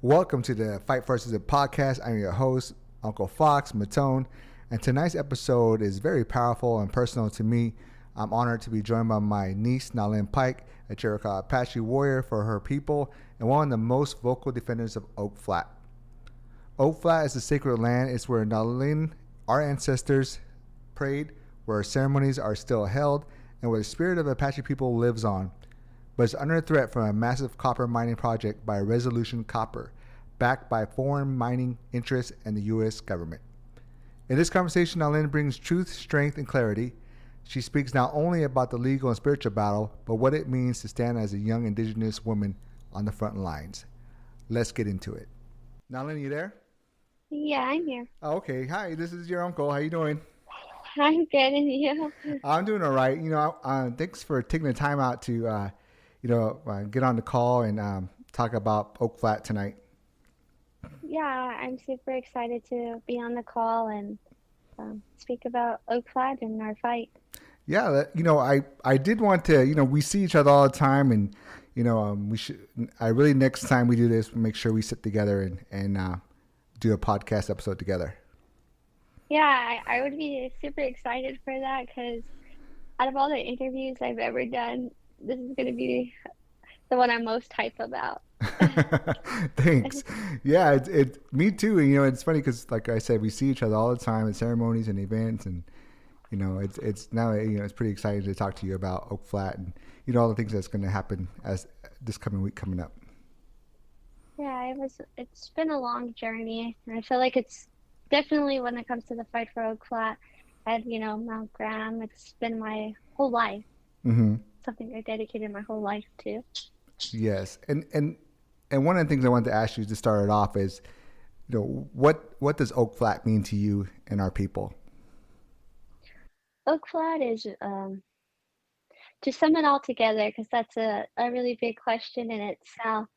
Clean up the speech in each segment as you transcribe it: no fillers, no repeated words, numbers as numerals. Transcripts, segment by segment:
Welcome to the Fight Versus It podcast. I'm your host, Uncle Fox Matone, and tonight's episode is very powerful and personal to me. I'm honored to be joined by my niece, Naelyn Pike, a Chiricahua Apache warrior for her people and one of the most vocal defenders of Oak Flat. Oak Flat is a sacred land. It's where Naelyn, our ancestors, prayed, where ceremonies are still held, and where the spirit of Apache people lives on. But it's under threat from a massive copper mining project by Resolution Copper, backed by foreign mining interests and the U.S. government. In this conversation, Naelyn brings truth, strength, and clarity. She speaks not only about the legal and spiritual battle, but what it means to stand as a young indigenous woman on the front lines. Let's get into it. Naelyn, you there? Yeah, I'm here. Oh, okay. Hi, this is your uncle. How you doing? I'm good, and you? I'm doing all right. Thanks for taking the time out to get on the call and talk about Oak Flat tonight. Yeah, I'm super excited to be on the call and speak about Oak Flat and our fight. Yeah, I did want to, we see each other all the time, and we should. I really next time we do this, make sure we sit together and do a podcast episode together. Yeah, I would be super excited for that because out of all the interviews I've ever done, this is going to be the one I'm most hype about. Thanks. Yeah, me too. And, it's funny because, like I said, we see each other all the time at ceremonies and events, and it's now it's pretty exciting to talk to you about Oak Flat and all the things that's going to happen as this coming week coming up. Yeah, it's been a long journey, and I feel like it's definitely when it comes to the fight for Oak Flat at Mount Graham, it's been my whole life. Mm-hmm. Something I dedicated my whole life to. Yes, and one of the things I wanted to ask you to start it off is, what does Oak Flat mean to you and our people? Oak Flat is to sum it all together because that's a really big question in itself.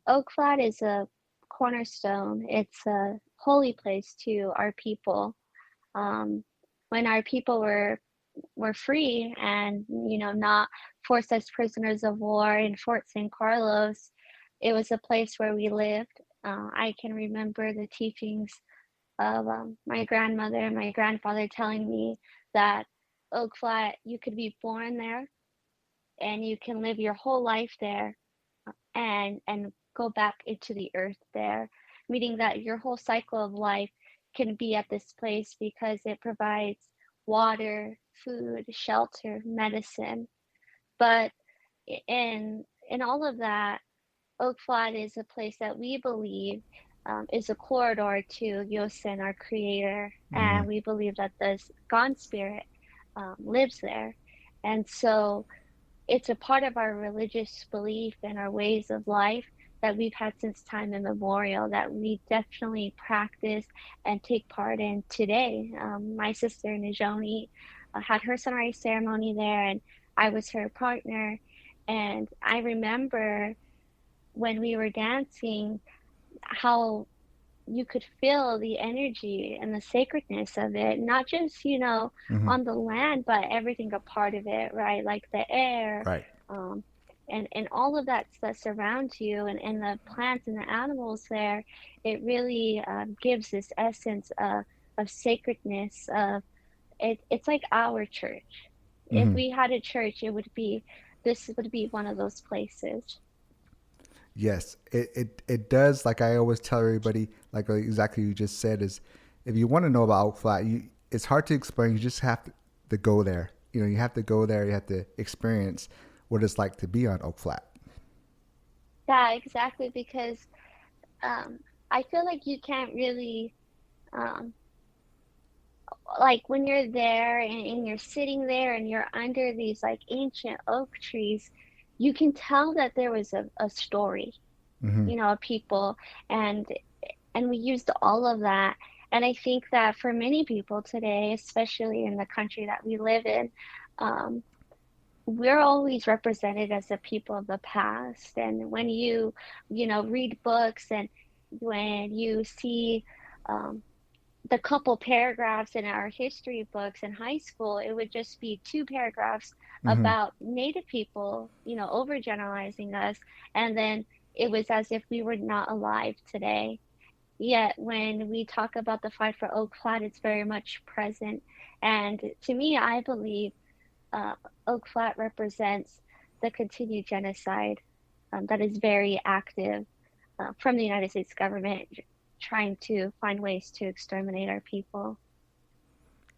Oak Flat is a cornerstone. It's a holy place to our people. When our people were free and not forced as prisoners of war in Fort San Carlos, it was a place where we lived. I can remember the teachings of my grandmother and my grandfather telling me that Oak Flat, you could be born there and you can live your whole life there and go back into the earth there, meaning that your whole cycle of life can be at this place because it provides water, food, shelter, medicine. But in all of that, Oak Flat is a place that we believe is a corridor to Yosin, our creator, and we believe that the God spirit lives there. And so it's a part of our religious belief and our ways of life that we've had since time immemorial that we definitely practice and take part in today. My sister Najoni had her sunrise ceremony there, and I was her partner. And I remember when we were dancing how you could feel the energy and the sacredness of it, not just on the land, but everything a part of it, right? Like the air, right? And all of that surrounds you, and the plants and the animals there. It really gives this essence of sacredness. It's like our church. If we had a church, this would be one of those places. Yes, it does. Like I always tell everybody, like exactly you just said, is if you want to know about Oak Flat, it's hard to explain. You just have to go there. You have to go there. You have to experience what it's like to be on Oak Flat. Yeah, exactly. Because I feel like you can't really, like when you're there and you're sitting there and you're under these like ancient oak trees, you can tell that there was a story, a people, and we used all of that. And I think that for many people today, especially in the country that we live in, we're always represented as a people of the past. And when you read books and when you see the couple paragraphs in our history books in high school, it would just be two paragraphs about Native people, overgeneralizing us, and then it was as if we were not alive today. Yet when we talk about the fight for Oak Flat, it's very much present. And to me, I believe uh, Oak Flat represents the continued genocide that is very active from the United States government trying to find ways to exterminate our people.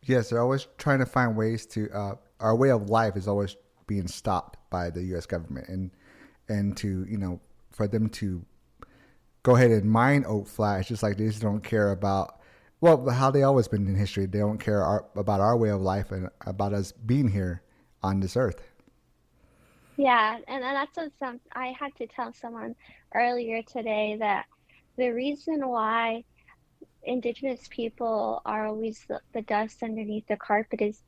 Yes, they're always trying to find ways to. Our way of life is always being stopped by the U.S. government, and to for them to go ahead and mine Oak Flat. It's just like they just don't care about how they always been in history. They don't care about our way of life and about us being here on this earth. Yeah, and that's what I had to tell someone earlier today that the reason why indigenous people are always the dust underneath the carpet is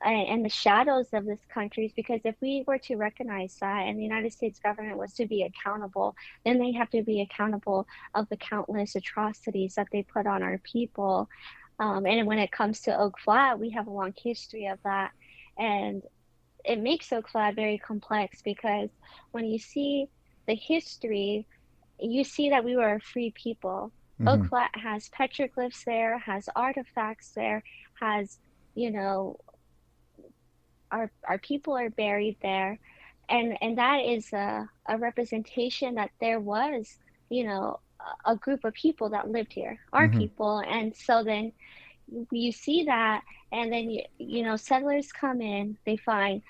and the shadows of this country is because if we were to recognize that and the United States government was to be accountable, then they have to be accountable of the countless atrocities that they put on our people. And when it comes to Oak Flat, we have a long history of that. And it makes Oak Flat very complex because when you see the history, you see that we were a free people. Oak Mm-hmm. Flat has petroglyphs there, has artifacts there, has, you know, our people are buried there. And that is a representation that there was, you know, a group of people that lived here, our Mm-hmm. people. And so then you see that, and then settlers come in, they find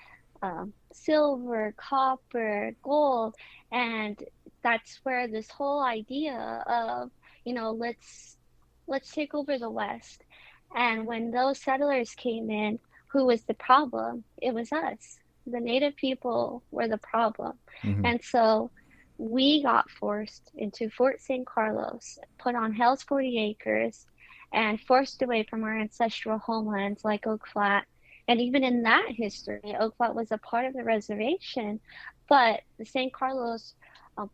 silver, copper, gold, and that's where this whole idea of let's take over the West. And when those settlers came in, who was the problem? It was us. The native people were the problem. Mm-hmm. And so we got forced into Fort St. Carlos, put on Hell's 40 Acres, and forced away from our ancestral homelands like Oak Flat. And even in that history, Oak Flat was a part of the reservation, but the St. Carlos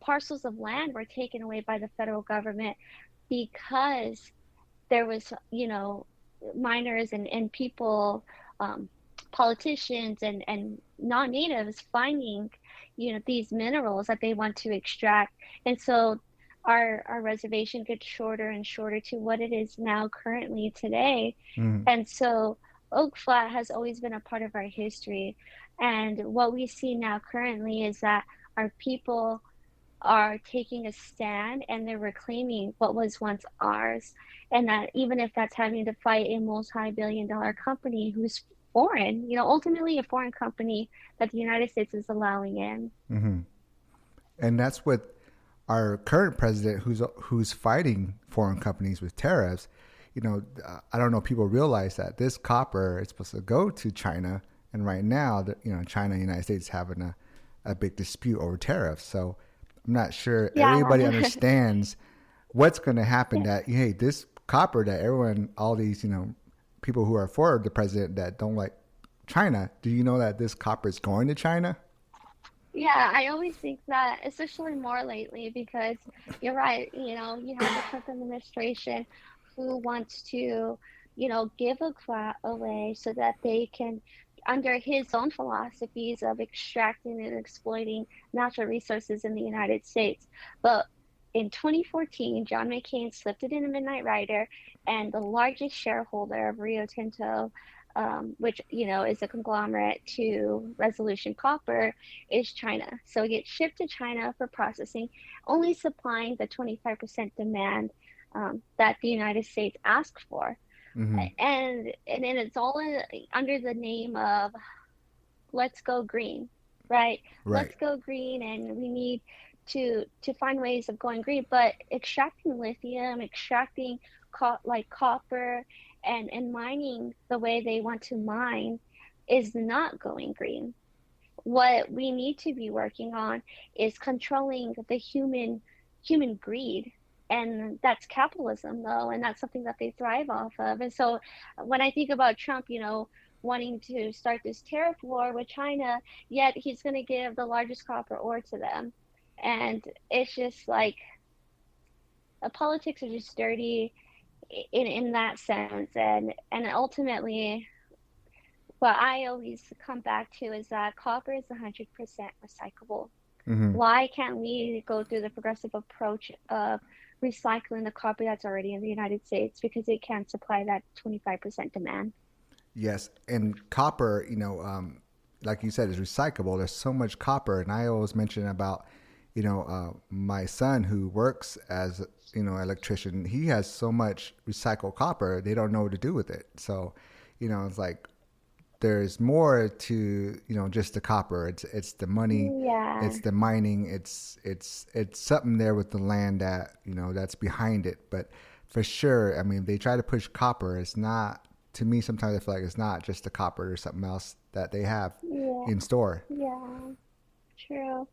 parcels of land were taken away by the federal government because there was, miners and people, um, politicians and non-natives finding, these minerals that they want to extract. And so our reservation gets shorter and shorter to what it is now currently today. Mm-hmm. And so Oak Flat has always been a part of our history. And what we see now currently is that our people are taking a stand and they're reclaiming what was once ours. And that even if that's having to fight a multi-billion-dollar company who's foreign, ultimately a foreign company that the United States is allowing in. Mm-hmm. And that's what our current president, who's fighting foreign companies with tariffs. I don't know if people realize that this copper is supposed to go to China, and right now, China and the United States having a big dispute over tariffs. So I'm not sure everybody Yeah. understands what's going to happen. Yeah. That hey, this copper that everyone, all these people who are for the president that don't like China, do you know that this copper is going to China? Yeah, I always think that, especially more lately, because you're right, you have the Trump administration who wants to, give a clout away so that they can, under his own philosophies of extracting and exploiting natural resources in the United States. But in 2014, John McCain slipped it in a Midnight Rider, and the largest shareholder of Rio Tinto, which is a conglomerate to Resolution Copper, is China. So it gets shipped to China for processing, only supplying the 25% demand that the United States asked for. Mm-hmm. And then it's all under the name of let's go green, right? Right. Let's go green, and we need to find ways of going green. But extracting lithium, extracting like copper, and mining the way they want to mine is not going green. What we need to be working on is controlling the human greed. And that's capitalism, though, and that's something that they thrive off of. And so when I think about Trump, wanting to start this tariff war with China, yet he's going to give the largest copper ore to them. And it's just like politics are just dirty in that sense. And ultimately, what I always come back to is that copper is 100% recyclable. Hmm. Why can't we go through the progressive approach of recycling the copper that's already in the United States because it can't supply that 25% demand? Yes, and copper, like you said, is recyclable. There's so much copper, and I always mention about, my son who works as electrician. He has so much recycled copper, they don't know what to do with it. So, it's like there's more to just the copper. It's the money, Yeah. it's the mining, it's something there with the land that that's behind it. But for sure, I mean, they try to push copper. It's not, to me, sometimes I feel like it's not just the copper, or something else that they have Yeah. in store. Yeah. True.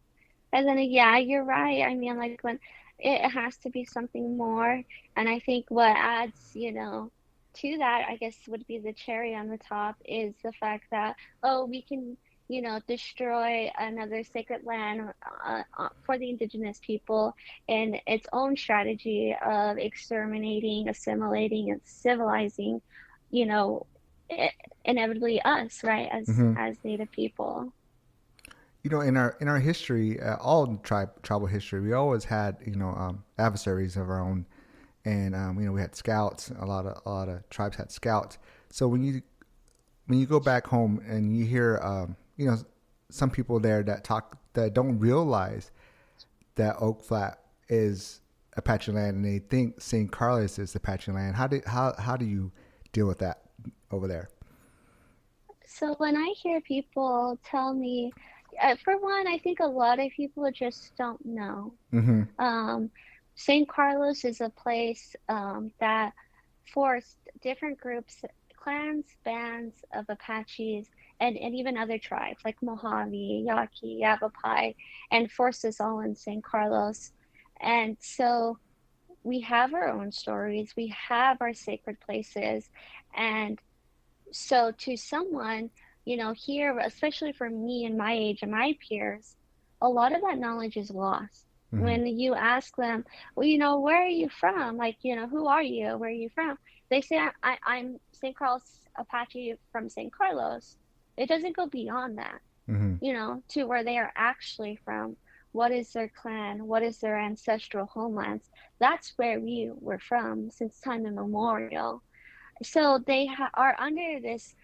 And then, yeah, you're right. I mean, like when it has to be something more. And I think what adds, to that, I guess would be the cherry on the top is the fact that, oh, we can, destroy another sacred land for the indigenous people in its own strategy of exterminating, assimilating, and civilizing, you know, i- inevitably us, right, Hmm. as Native people. In our history, all tribal history, we always had adversaries of our own, and we had scouts. A lot of tribes had scouts. So when you go back home and you hear some people there that don't realize that Oak Flat is Apache land, and they think St. Carlos is Apache land. How do you deal with that over there? So when I hear people tell me, for one, I think a lot of people just don't know. Mm-hmm. Um, San Carlos is a place that forced different groups, clans, bands of Apaches, and even other tribes like Mojave, Yaqui, Yavapai, and forced us all in San Carlos. And so we have our own stories, we have our sacred places, and so to someone, here, especially for me and my age and my peers, a lot of that knowledge is lost. Mm-hmm. When you ask them, well, where are you from? Like, who are you? Where are you from? They say, I'm St. Carlos Apache from St. Carlos. It doesn't go beyond that, Mm-hmm. to where they are actually from. What is their clan? What is their ancestral homelands? That's where we were from since time immemorial. So they are under this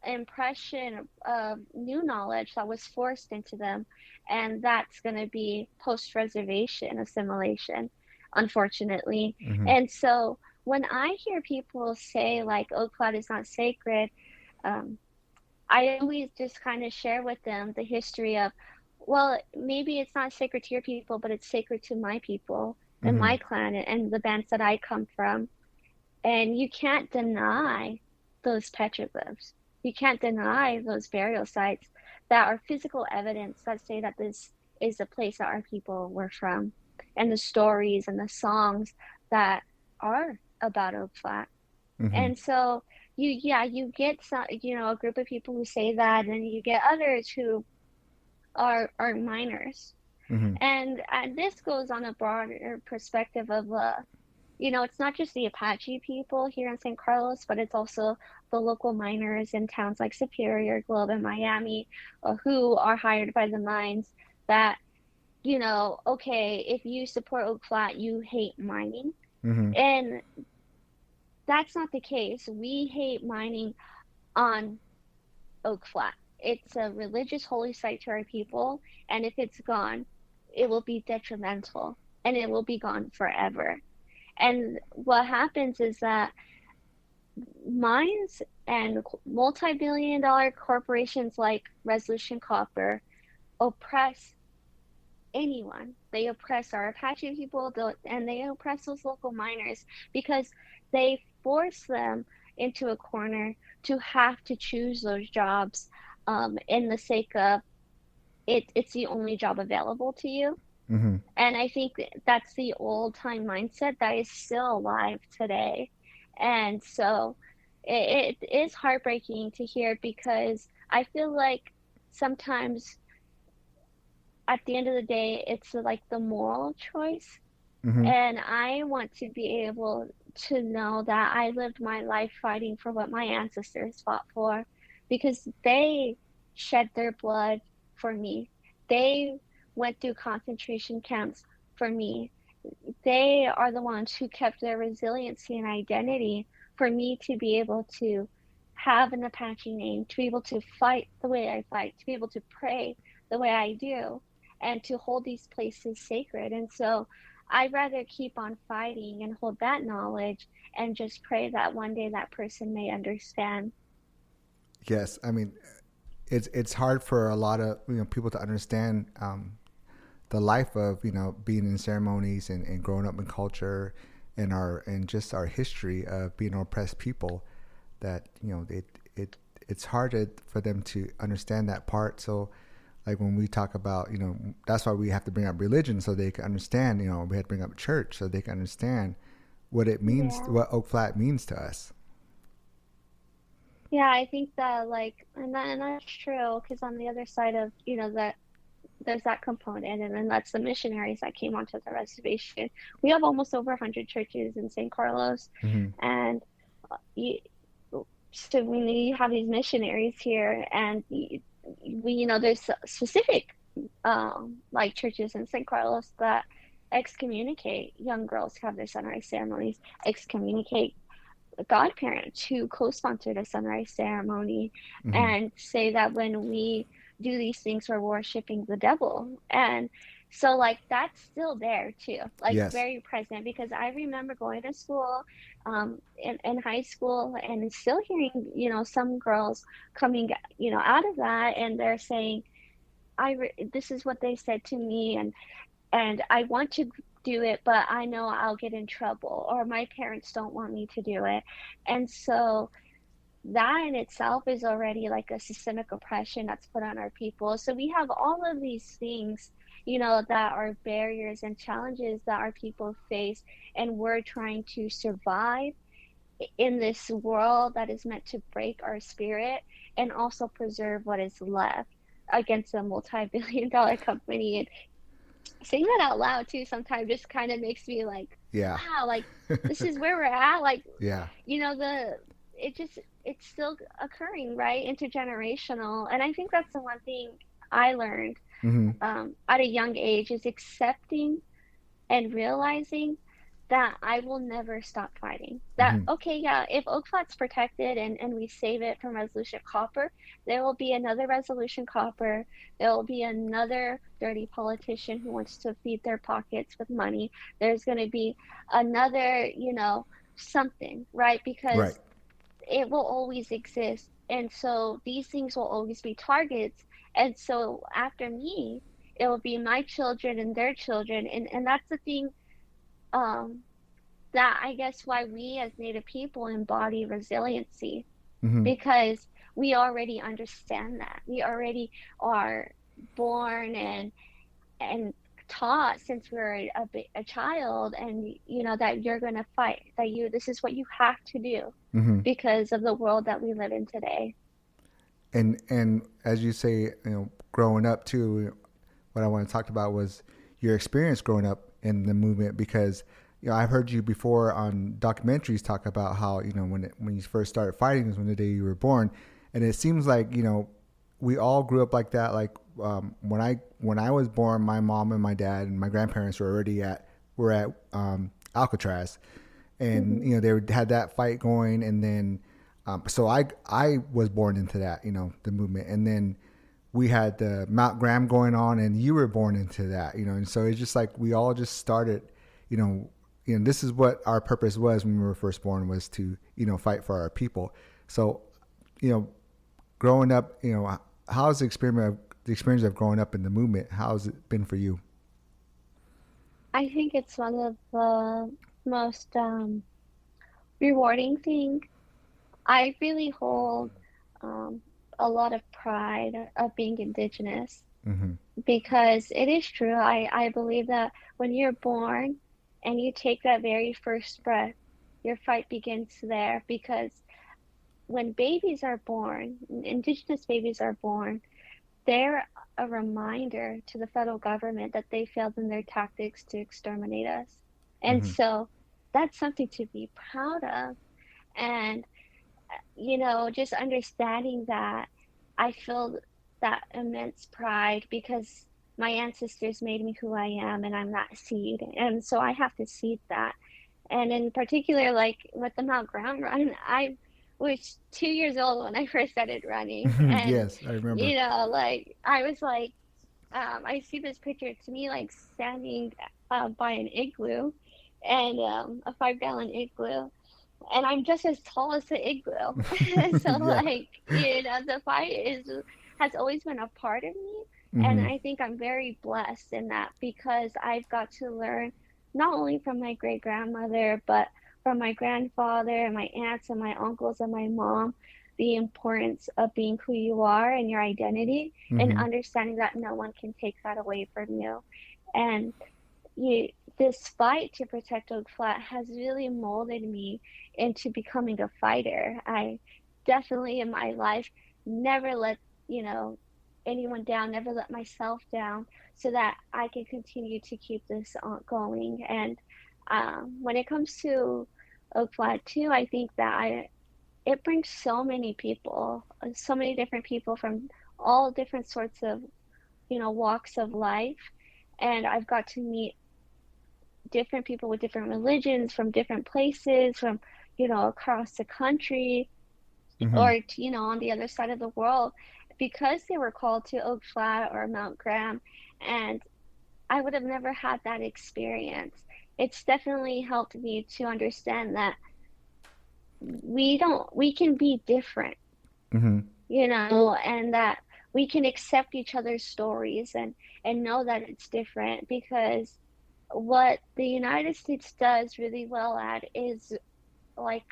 impression of new knowledge that was forced into them, and that's going to be post reservation assimilation, unfortunately. Mm-hmm. And so when I hear people say like Oak Cloud is not sacred, um, I always just kind of share with them the history of, well, maybe it's not sacred to your people, but it's sacred to my people and Mm-hmm. my clan and the bands that I come from. And you can't deny those petroglyphs. You can't deny those burial sites that are physical evidence that say that this is the place that our people were from, and the stories and the songs that are about Oak Flat. Mm-hmm. And so you get some, a group of people who say that, and you get others who are minors. Mm-hmm. And this goes on a broader perspective of it's not just the Apache people here in San Carlos, but it's also the local miners in towns like Superior, Globe, and Miami, who are hired by the mines that, okay, if you support Oak Flat, you hate mining. Mm-hmm. And that's not the case. We hate mining on Oak Flat. It's a religious holy site to our people, and if it's gone, it will be detrimental and it will be gone forever. And what happens is that mines and multi-billion dollar corporations like Resolution Copper oppress anyone. They oppress our Apache people, and they oppress those local miners because they force them into a corner to have to choose those jobs in the sake of it's the only job available to you. Mm-hmm. And I think that's the old time mindset that is still alive today. And so it is heartbreaking to hear because I feel like sometimes at the end of the day, it's like the moral choice. Mm-hmm. And I want to be able to know that I lived my life fighting for what my ancestors fought for because they shed their blood for me. They went through concentration camps for me. They are the ones who kept their resiliency and identity for me to be able to have an Apache name, to be able to fight the way I fight, to be able to pray the way I do, and to hold these places sacred. And so I'd rather keep on fighting and hold that knowledge and just pray that one day that person may understand. Yes, I mean, it's hard for a lot of people to understand the life of being in ceremonies and growing up in culture and just our history of being an oppressed people. That it's hard for them to understand that part. So like when we talk about that's why we have to bring up religion so they can understand. We have to bring up church so they can understand what it means, Yeah. what Oak Flat means to us. Yeah, I think that and that's true because on the other side of, that there's that component, and then that's the missionaries that came onto the reservation. We have almost over 100 churches in San Carlos, Mm-hmm. and you, so when you have these missionaries here, and there's specific like churches in San Carlos that excommunicate young girls who have their sunrise ceremonies, excommunicate godparents who co-sponsored a sunrise ceremony, Mm-hmm. and say that when we do these things we're worshiping the devil. And so like that's still there too, like Yes. very present, because I remember going to school in high school and still hearing some girls coming out of that, and they're saying this is what they said to me, and I want to do it, but I know I'll get in trouble, or my parents don't want me to do it. And so that in itself is already like a systemic oppression that's put on our people. So we have all of these things, that are barriers and challenges that our people face, and we're trying to survive in this world that is meant to break our spirit and also preserve what is left against a multi-billion-dollar company. And saying that out loud too sometimes just kind of makes me like, Yeah. wow, like this is where we're at. Like, Yeah. the it just it's still occurring, right? Intergenerational. And I think that's the one thing I learned Mm-hmm. at a young age is accepting and realizing that I will never stop fighting. That, Mm-hmm. okay, yeah, if Oak Flat's protected and we save it from Resolution Copper, there will be another Resolution Copper. There will be another dirty politician who wants to feed their pockets with money. There's going to be another, something, right? Right. Because it will always exist. And so these things will always be targets. And so after me, it will be my children and their children. And that's the thing, um, that I guess why we as Native people embody resiliency, Mm-hmm. because we already understand that. We already are born and taught since we were a child, and that you're going to fight, that this is what you have to do Mm-hmm. because of the world that we live in today. And as you say, growing up too, what I want to talk about was your experience growing up in the movement, because I've heard you before on documentaries talk about how when you first started fighting was when the day you were born, and it seems like we all grew up like that. Like when I was born, my mom and my dad and my grandparents were at Alcatraz, and Hmm. they had that fight going, and then so I was born into that the movement, and then we had the Mount Graham going on, and you were born into that, and so it's just like we all just started, you know, this is what our purpose was when we were first born, was to fight for our people. So, you know, growing up, how's the experience of growing up in the movement? How's it been for you? I think it's one of the most rewarding thing. I really hold um, a lot of pride of being Indigenous, Mm-hmm. because it is true. I believe that when you're born and you take that very first breath, your fight begins there, because when babies are born, Indigenous babies are born, they're a reminder to the federal government that they failed in their tactics to exterminate us. And Mm-hmm. so that's something to be proud of. And, just understanding that, I feel that immense pride, because my ancestors made me who I am, and I'm that seed. And so I have to seed that. And in particular, like with the Mount Graham run, I was 2 years old when I first started running. And, Yes, I remember. like, I was like, I see this picture to me, like standing by an igloo and a 5 gallon igloo. And I'm just as tall as the igloo. So, Yeah. like, the fight has always been a part of me. And Mm-hmm. I think I'm very blessed in that because I've got to learn not only from my great grandmother, but from my grandfather and my aunts and my uncles and my mom, the importance of being who you are and your identity and Mm-hmm. understanding that no one can take that away from you. And you, this fight to protect Oak Flat has really molded me into becoming a fighter. I definitely in my life never let, you know, anyone down, never let myself down so that I can continue to keep this on going. And when it comes to Oak Flat too, I think that it brings so many people, so many different people from all different sorts of, walks of life. And I've got to meet different people with different religions from different places, from, across the country Mm-hmm. or, on the other side of the world because they were called to Oak Flat or Mount Graham. And I would have never had that experience. It's definitely helped me to understand that we can be different, Mm-hmm. and that we can accept each other's stories and know that it's different because what the United States does really well at is like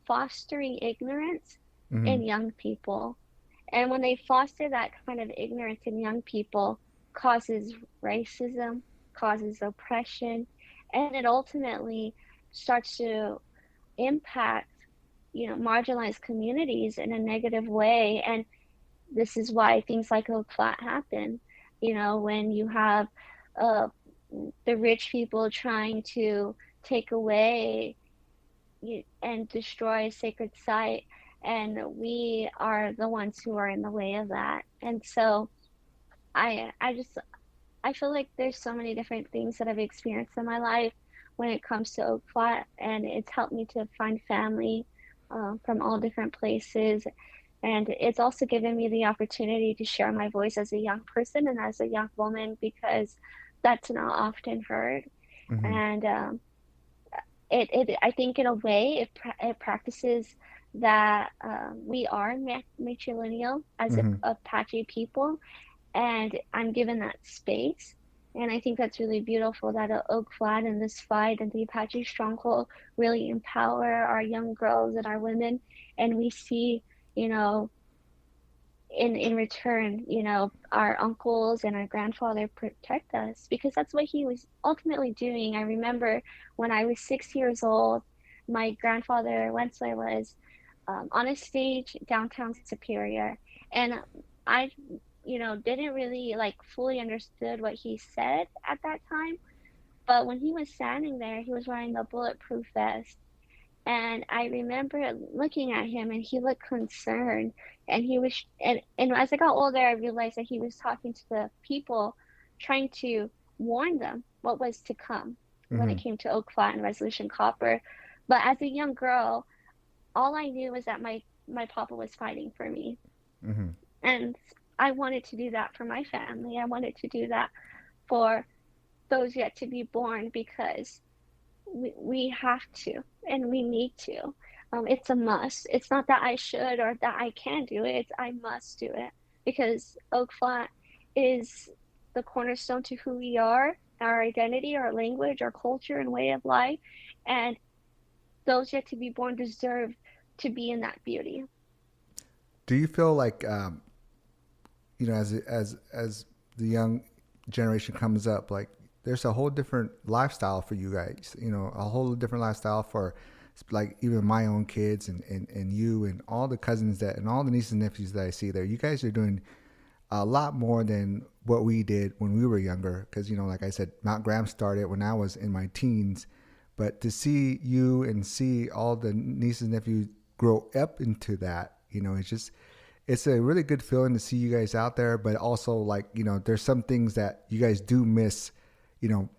fostering ignorance Mm-hmm. in young people. And when they foster that kind of ignorance in young people, causes racism, causes oppression, and it ultimately starts to impact, marginalized communities in a negative way. And this is why things like Oak Flat happen. When you have uh, the rich people trying to take away and destroy a sacred site, and we are the ones who are in the way of that. And so I feel like there's so many different things that I've experienced in my life when it comes to Oak Flat, and it's helped me to find family from all different places. And it's also given me the opportunity to share my voice as a young person and as a young woman because that's not often heard. Mm-hmm. And I think in a way it practices that we are matrilineal as a Mm-hmm. Apache people, and I'm given that space. And I think that's really beautiful that Oak Flat and this fight and the Apache Stronghold really empower our young girls and our women. And we see, you know, in return, our uncles and our grandfather protect us because that's what he was ultimately doing. I remember when I was 6 years old, my grandfather Wentzler was on a stage downtown Superior, and I, didn't really like fully understood what he said at that time. But when he was standing there, he was wearing a bulletproof vest, and I remember looking at him and he looked concerned. And and as I got older, I realized that he was talking to the people, trying to warn them what was to come when Mm-hmm. it came to Oak Flat and Resolution Copper. But as a young girl, all I knew was that my papa was fighting for me. Mm-hmm. And I wanted to do that for my family. I wanted to do that for those yet to be born because we have to and we need to. It's a must. It's not that I should or that I can do it. It's I must do it because Oak Flat is the cornerstone to who we are, our identity, our language, our culture, and way of life. And those yet to be born deserve to be in that beauty. Do you feel like as the young generation comes up, like there's a whole different lifestyle for you guys, a whole different lifestyle for like even my own kids and you and all the cousins that and all the nieces and nephews that I see there. You guys are doing a lot more than what we did when we were younger because like I said, Mount Graham started when I was in my teens, but to see you and see all the nieces and nephews grow up into that, it's just it's a really good feeling to see you guys out there, but also like, there's some things that you guys do miss,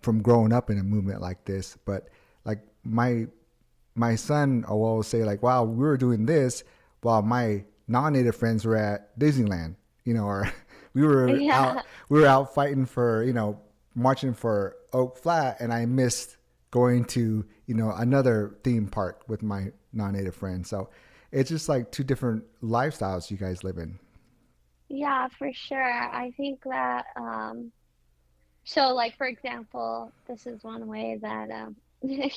from growing up in a movement like this. But like my son will always say like, wow, we were doing this while my non-native friends were at Disneyland, or we were Yeah. out fighting for, marching for Oak Flat, and I missed going to, another theme park with my non-native friends. So it's just like two different lifestyles you guys live in. Yeah, for sure. I think that so like for example, this is one way that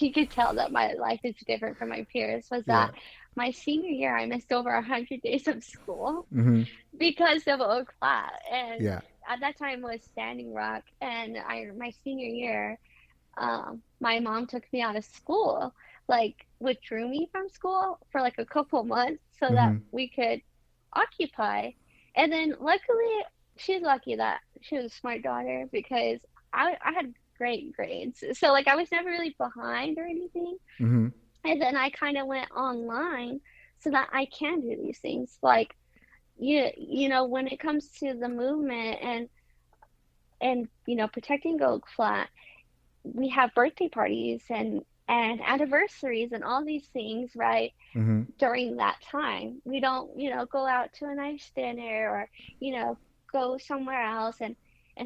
you could tell that my life is different from my peers was Yeah. that my senior year I missed over 100 days of school Mm-hmm. because of Oak Flat. And Yeah. at that time was Standing Rock. And my senior year, my mom took me out of school, like withdrew me from school for like a couple months so that Mm-hmm. we could occupy. And then luckily, she's lucky that she was a smart daughter because I had great grades. So like I was never really behind or anything. Mm-hmm. And then I kind of went online so that I can do these things. Like when it comes to the movement and protecting Gold Flat, we have birthday parties and anniversaries and all these things, right? Mm-hmm. During that time, we don't, go out to a nice dinner or, you know, go somewhere else and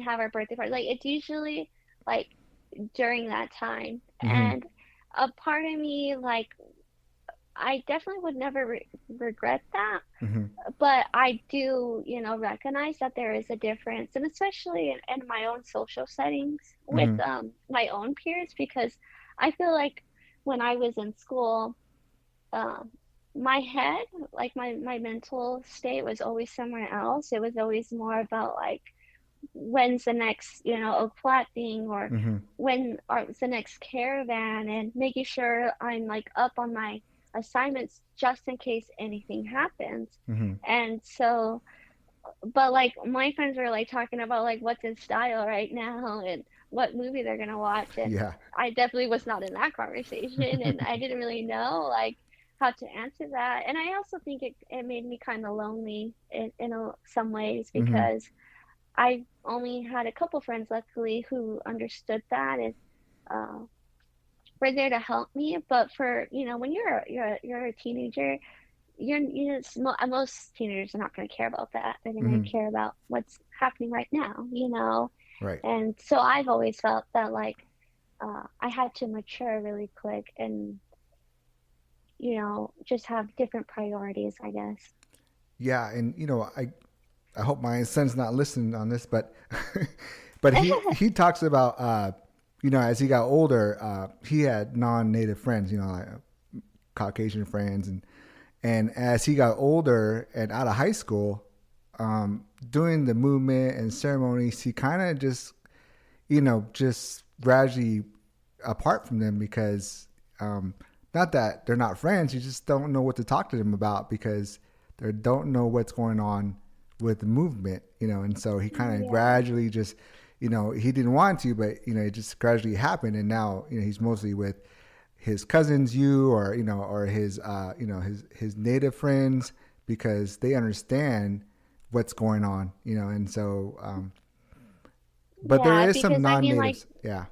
have our birthday party. Like it's usually like during that time. Mm-hmm. And a part of me, like, I definitely would never regret that, Mm-hmm. but I do, recognize that there is a difference, and especially in my own social settings with Mm-hmm. my own peers, because I feel like when I was in school, um, my head, like my mental state was always somewhere else. It was always more about like when's the next, Oak Flat thing, or Mm-hmm. when is the next caravan, and making sure I'm like up on my assignments just in case anything happens. Mm-hmm. And so, but like my friends were like talking about like what's in style right now and what movie they're gonna watch, and Yeah. I definitely was not in that conversation, and I didn't really know like how to answer that. And I also think it made me kind of lonely in some ways Mm-hmm. because I only had a couple friends, luckily, who understood that and uh, were there to help me. But for when you're a teenager, most teenagers are not going to care about that. They're going Mm-hmm. to care about what's happening right now. Right. And so I've always felt that like I had to mature really quick and just have different priorities, I guess. Yeah, and I hope my son's not listening on this, but but he talks about as he got older, he had non-native friends, like Caucasian friends, and as he got older and out of high school, doing the movement and ceremonies, he kind of just gradually apart from them because not that they're not friends, you just don't know what to talk to them about because they don't know what's going on with the movement, and so he kind of Yeah. gradually just, he didn't want to, but it just gradually happened, and now he's mostly with his cousins, or his his native friends because they understand what's going on, and so but there Yeah, is some because I mean, like, non-natives, yeah.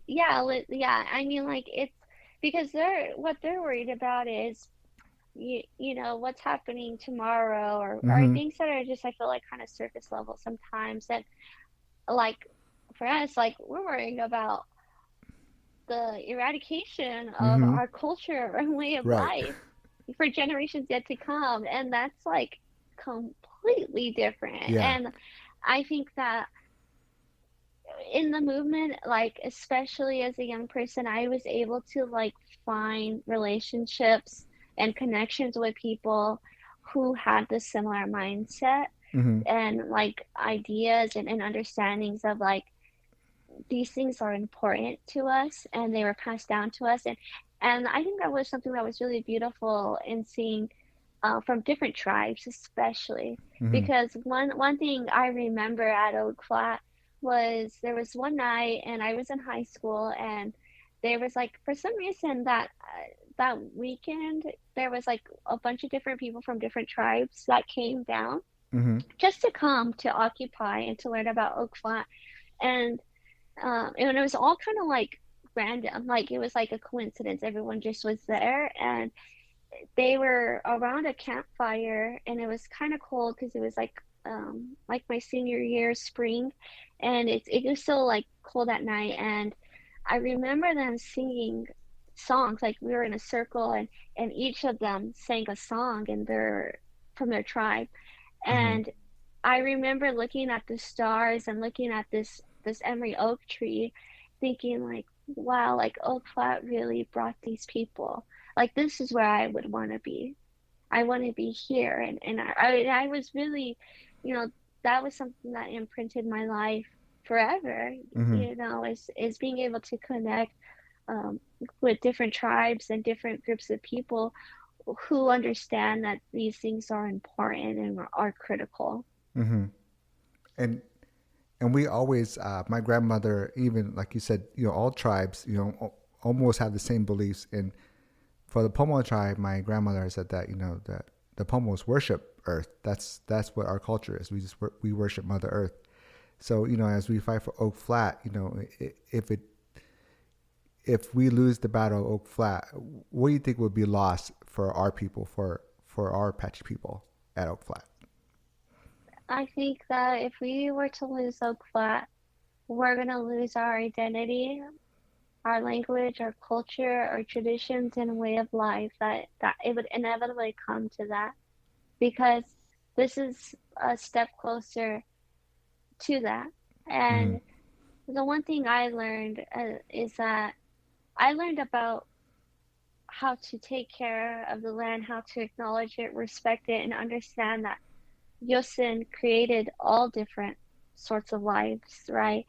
yeah, yeah. I mean, like, it's because what they're worried about is what's happening tomorrow, or Mm-hmm. things that are just I feel like kind of surface level sometimes. And like for us, like we're worrying about the eradication of Mm-hmm. our culture and way of Right. life for generations yet to come, and that's like completely different. Yeah. And I think that in the movement, like especially as a young person, I was able to like find relationships and connections with people who had the similar mindset Mm-hmm. and like ideas and understandings of like these things are important to us and they were passed down to us. And I think that was something that was really beautiful in seeing from different tribes, especially Mm-hmm. because one thing I remember at Oak Flat was there was one night and I was in high school, and there was like for some reason that that weekend, there was like a bunch of different people from different tribes that came down Mm-hmm. just to come to occupy and to learn about Oak Flat. And and it was all kind of like random, like it was like a coincidence. Everyone just was there, and they were around a campfire, and it was kind of cold because it was like my senior year, spring, and it was still like cold at night. And I remember them singing songs, like we were in a circle, and each of them sang a song and they're from their tribe. Mm-hmm. And I remember looking at the stars and looking at this emery oak tree, thinking like, wow, like Oak Flat really brought these people. Like this is where I would want to be. I want to be here. And I was really, you know, that was something that imprinted my life forever, Mm-hmm. is being able to connect um, with different tribes and different groups of people who understand that these things are important and are critical. Mm-hmm. And and we always, my grandmother, even like you said, all tribes, almost have the same beliefs. And for the Pomo tribe, my grandmother said that that the Pomos worship Earth. That's what our culture is. We worship Mother Earth. So as we fight for Oak Flat, if we lose the battle of Oak Flat, what do you think would be lost for our people, for our Apache people at Oak Flat? I think that if we were to lose Oak Flat, we're going to lose our identity, our language, our culture, our traditions, and way of life. That it would inevitably come to that, because this is a step closer to that. Mm-hmm. And the one thing I learned is that I learned about how to take care of the land, how to acknowledge it, respect it, and understand that Yosin created all different sorts of lives, right?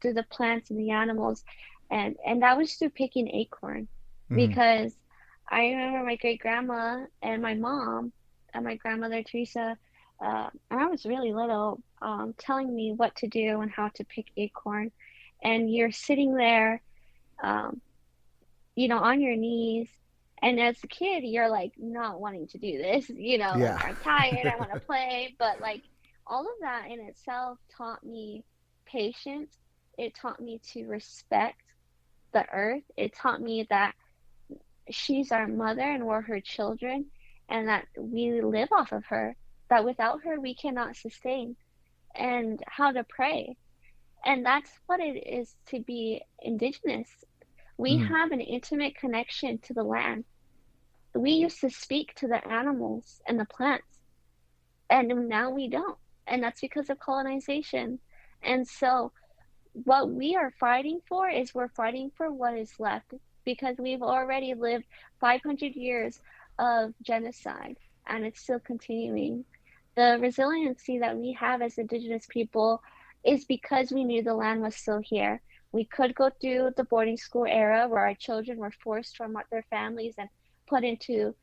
Through the plants and the animals, and that was through picking acorn, Mm-hmm. because I remember my great grandma and my mom and my grandmother Teresa, and I was really little, telling me what to do and how to pick acorn, and you're sitting there, um, on your knees. And as a kid, you're like not wanting to do this, like Yeah. I'm tired, I want to play. But like all of that in itself taught me patience. It taught me to respect the earth. It taught me that she's our mother and we're her children, and that we live off of her, that without her, we cannot sustain, and how to pray. And that's what it is to be indigenous. We Mm-hmm. have an intimate connection to the land. We used to speak to the animals and the plants, and now we don't. And that's because of colonization. And so, what we are fighting for is we're fighting for what is left, because we've already lived 500 years of genocide, and it's still continuing. The resiliency that we have as Indigenous people is because we knew the land was still here. We could go through the boarding school era where our children were forced from their families and put into,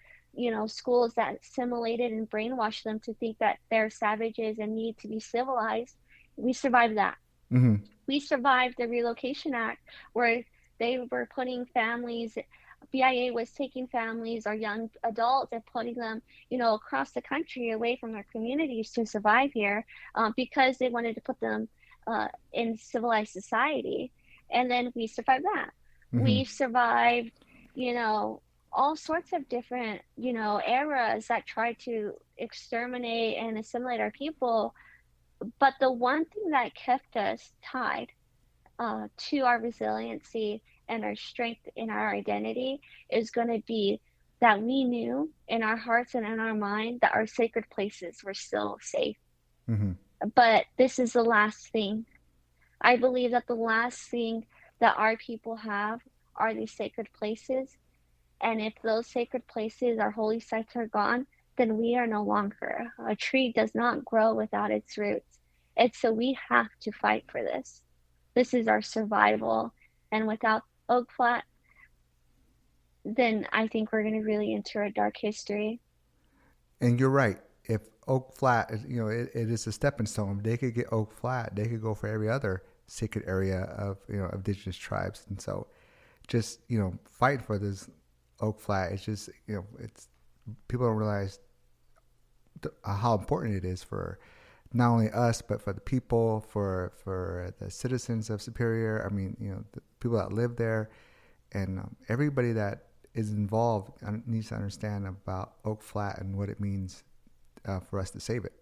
schools that assimilated and brainwashed them to think that they're savages and need to be civilized. We survived that. Mm-hmm. We survived the Relocation Act, where they were putting families, BIA was taking families or young adults and putting them, across the country away from their communities to survive here, because they wanted to put them in civilized society. And then we survived that. Mm-hmm. We survived, you know, all sorts of different, eras that tried to exterminate and assimilate our people. But the one thing that kept us tied to our resiliency and our strength in our identity is going to be that we knew in our hearts and in our mind that our sacred places were still safe. Mm-hmm. But this is the last thing. I believe that the last thing that our people have are these sacred places. And if those sacred places, our holy sites, are gone, then we are no longer. A tree does not grow without its roots. And so we have to fight for this. This is our survival. And without Oak Flat, then I think we're going to really enter a dark history. And you're right. If Oak Flat, it is a stepping stone. They could get Oak Flat. They could go for every other sacred area of indigenous tribes. And so, just fight for this Oak Flat. It's just, it's people don't realize how important it is for not only us, but for the people, for the citizens of Superior. I mean, the people that live there, and everybody that is involved needs to understand about Oak Flat and what it means for us to save it.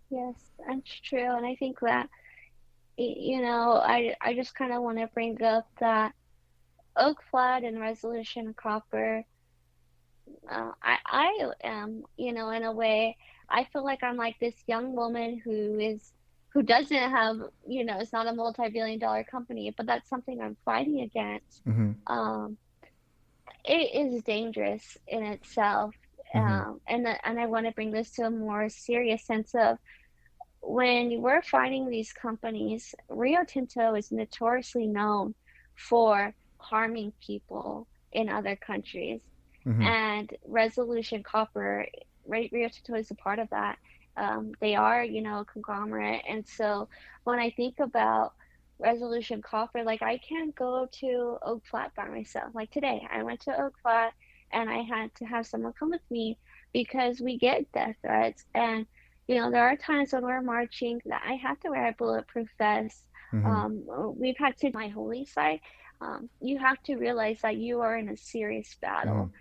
Yes, that's true. And I think that, I just kind of want to bring up that Oak Flat and Resolution Copper. I am, in a way, I feel like I'm like this young woman who doesn't have, it's not a multi-billion-dollar company, but that's something I'm fighting against. Mm-hmm. Um, it is dangerous in itself. Mm-hmm. And I want to bring this to a more serious sense of when we're fighting these companies, Rio Tinto is notoriously known for harming people in other countries. Mm-hmm. And Resolution Copper, Rio Tinto is a part of that. They are, a conglomerate. And so when I think about Resolution Copper, like I can't go to Oak Flat by myself. Like today, I went to Oak Flat and I had to have someone come with me because we get death threats. And, there are times when we're marching that I have to wear a bulletproof vest. Mm-hmm. We've had to my holy site. You have to realize that you are in a serious Mm-hmm. battle.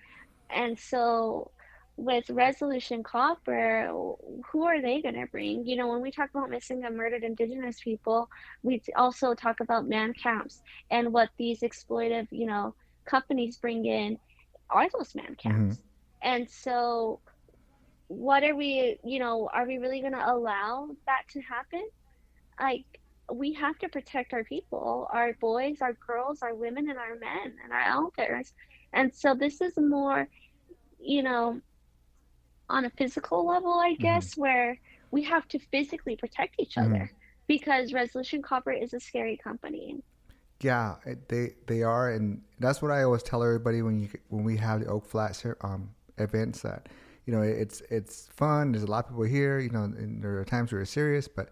And so with Resolution Copper, who are they going to bring? When we talk about missing and murdered Indigenous people, we also talk about man camps and what these exploitive, companies bring in are those man Mm-hmm. camps. And so what are we really going to allow that to happen? Like, we have to protect our people, our boys, our girls, our women, and our men, and our elders. And so this is more, you know, on a physical level, I Mm-hmm. guess, where we have to physically protect each Mm-hmm. other because Resolution Copper is a scary company. Yeah, they are, and that's what I always tell everybody when we have the Oak Flat events, that it's fun. There's a lot of people here, and there are times where it's serious, but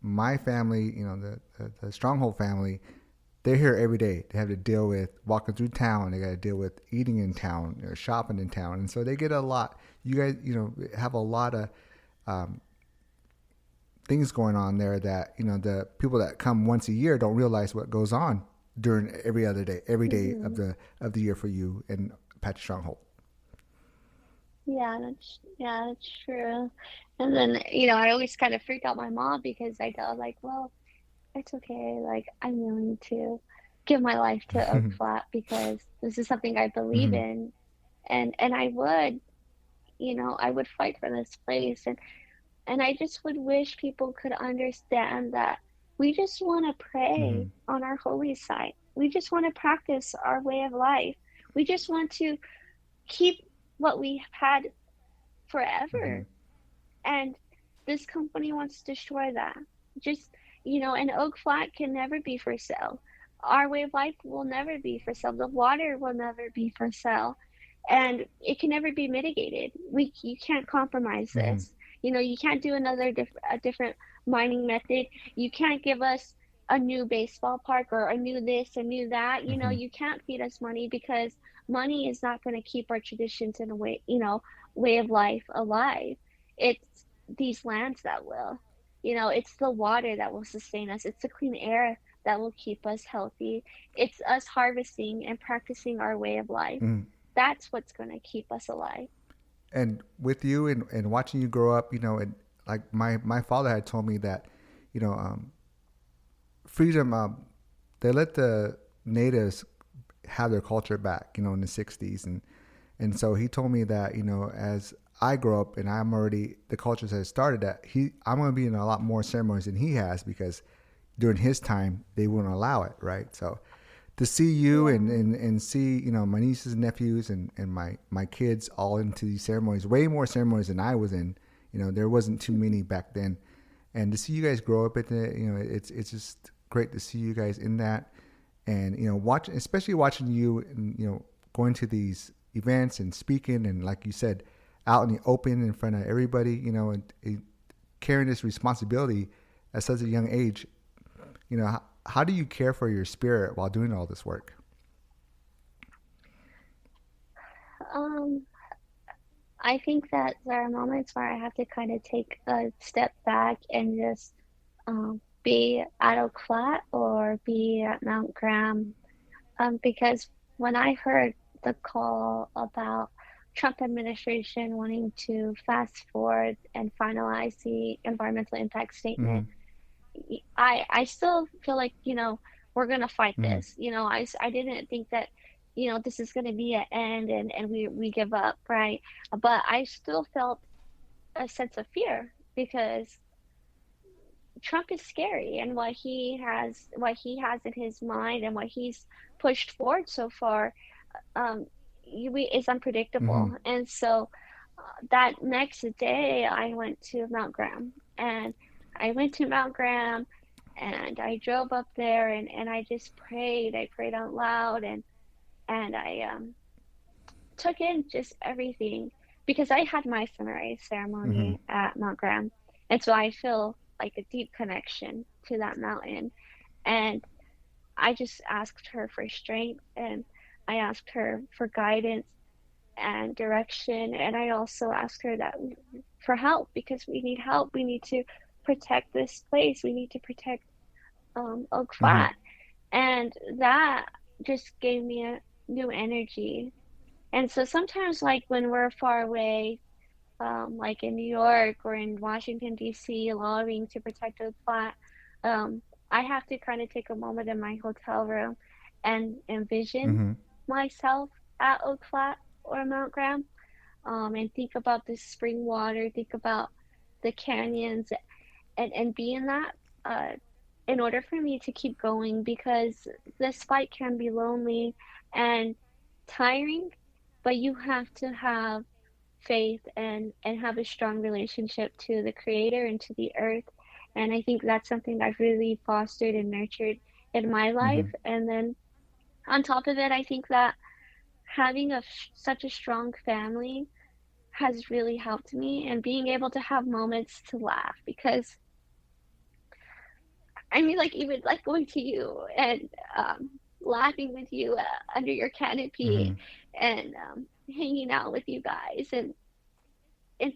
my family, the Stronghold family, they're here every day. They have to deal with walking through town. They got to deal with eating in town or shopping in town, and so they get a lot. You guys, have a lot of um, things going on there that the people that come once a year don't realize what goes on during every day Hmm. of the year for you in Apache Stronghold. Yeah, that's true. And then, I always kind of freak out my mom because I go like, well, it's okay. Like, I'm willing to give my life to Oak Flat because this is something I believe Hmm. in. And I would fight for this place. And I just would wish people could understand that we just want to pray Hmm. on our holy site. We just want to practice our way of life. We just want to keep what we have had Hmm. forever. And this company wants to destroy that. Just, and Oak Flat can never be for sale. Our way of life will never be for sale. The water will never be for sale. And it can never be mitigated. You can't compromise Hmm. this. You can't do a different mining method. You can't give us a new baseball park or a new this, a new that. Hmm. You can't feed us money because money is not going to keep our traditions and a way of life alive. It's these lands that will. It's the water that will sustain us. It's the clean air that will keep us healthy. It's us harvesting and practicing our way of life. Hmm. That's what's going to keep us alive. And with you and watching you grow up, and like my father had told me that, you know, um, freedom, they let the natives have their culture back, in the 60s. And so he told me that, as I grow up and I'm already, the cultures has started, that I'm going to be in a lot more ceremonies than he has, because during his time, they wouldn't allow it. Right. So to see you and, Yeah. and, and see, my nieces and nephews and my kids all into these ceremonies, way more ceremonies than I was in, there wasn't too many back then. And to see you guys grow up at the, it's just great to see you guys in that. And, especially watching you and, going to these events and speaking, and like you said, out in the open in front of everybody, and carrying this responsibility at such a young age. How do you care for your spirit while doing all this work? um, I think that there are moments where I have to kind of take a step back and just be at Oak Flat or be at Mount Graham. Because when I heard the call about Trump administration wanting to fast forward and finalize the environmental impact statement, Mm-hmm. I still feel like, we're gonna fight Mm-hmm. this. I didn't think that, this is gonna be an end and we give up, right? But I still felt a sense of fear because Trump is scary, and what he has in his mind and what he's pushed forward so far, um, is Mm-hmm. unpredictable. And so that next day, I went to Mount Graham, and I went to Mount Graham, and I drove up there, and I just prayed. I prayed out loud, and I took in just everything because I had my sunrise Mm-hmm. ceremony at Mount Graham, and so I feel like a deep connection to that mountain. And I just asked her for strength, and I asked her for guidance and direction, and I also asked her that for help because we need help. We need to protect this place. We need to protect Oak Mm-hmm. Flat, and that just gave me a new energy. And so sometimes, like when we're far away, like in New York or in Washington, D.C., lobbying to protect Oak Flat, um, I have to kind of take a moment in my hotel room and envision Mm-hmm. myself at Oak Flat or Mount Graham, and think about the spring water, think about the canyons, and be in that, uh, in order for me to keep going because this fight can be lonely and tiring, but you have to have faith and have a strong relationship to the creator and to the earth. And I think that's something I've really fostered and nurtured in my Mm-hmm. life. And then on top of it, I think that having such a strong family has really helped me and being able to have moments to laugh because I mean, like even like going to you and laughing with you under your Mm-hmm. canopy and hanging out with you guys and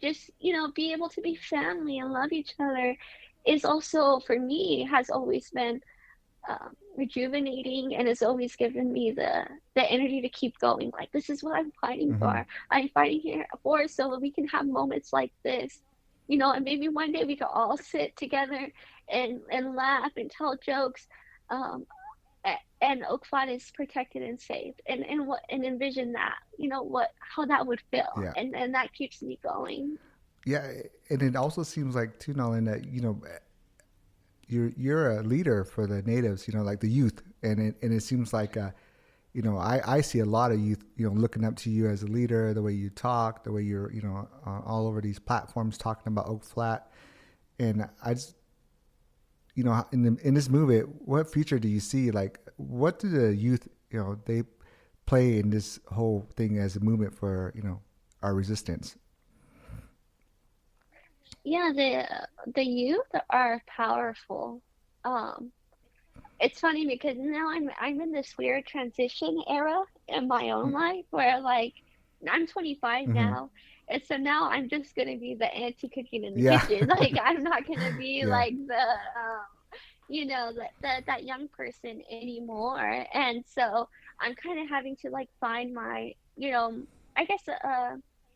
just be able to be family and love each other is also for me has always been rejuvenating and has always given me the energy to keep going. Like this is what I'm fighting Mm-hmm. for. I'm fighting here for so that we can have moments like this, and maybe one day we could all sit together and laugh and tell jokes. Um, and Oak Flat is protected and safe, and envision that, what how that would feel, Yeah. and that keeps me going. Yeah, and it also seems like too, Nolan, that you're a leader for the natives, like the youth, and it seems like I see a lot of youth, looking up to you as a leader, the way you talk, the way you're, all over these platforms talking about Oak Flat, and I just, in this movie, what future do you see? Like, what do the youth, they play in this whole thing as a movement for, our resistance? Yeah, the youth are powerful. Um, it's funny because now I'm in this weird transition era in my own life where like I'm 25 Mm-hmm. now, and so now I'm just gonna be the auntie cooking in the Yeah. kitchen. Like I'm not gonna be Yeah. like that young person anymore. And so I'm kind of having to like find my, I guess